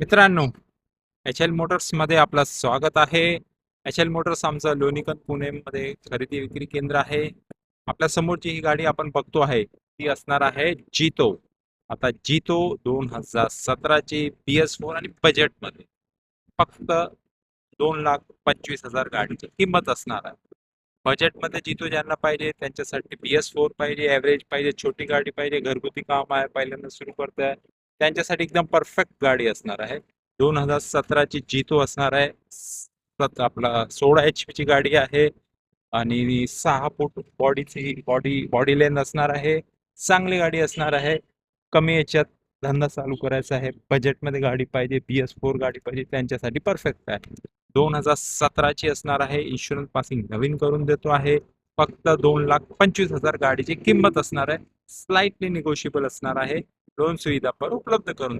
मित्रांनो, एच.एल. मोटर्समध्ये आपलं स्वागत आहे. एच.एल. मोटर्स आमचं लोणीकंद पुणेमध्ये खरेदी विक्री केंद्र आहे. आपल्या समोरची ही गाडी आपण बघतो आहे ती असणार आहे जितो. आता जितो 2017ची BS4 आणि बजेटमध्ये फक्त 2,25,000 गाडीची किंमत असणार आहे. बजेटमध्ये जितो ज्यांना पाहिजे त्यांच्यासाठी BS4 पाहिजे, ॲव्हरेज पाहिजे, छोटी गाडी पाहिजे, घरगुती काम आहे, पहिल्यांदा सुरू करताय त्यांच्यासाठी एकदम परफेक्ट गाडी असणार आहे. 2017ची जितो असणार आहे. आपला 16 HP ची गाडी आहे आणि 6 फूट बॉडी लेंथ असणार आहे. चांगली गाडी असणार आहे. कमी याच्यात धंदा चालू करायचा आहे, बजेटमध्ये गाडी पाहिजे, BS4 गाडी पाहिजे त्यांच्यासाठी परफेक्ट आहे. 2017ची असणार आहे. इन्शुरन्स पासिंग नवीन करून देतो आहे. फक्त 2,25,000 गाडीची किंमत असणार आहे. स्लाइटली निगोशिएबल असणार आहे. लोन सुविधा पण उपलब्ध करून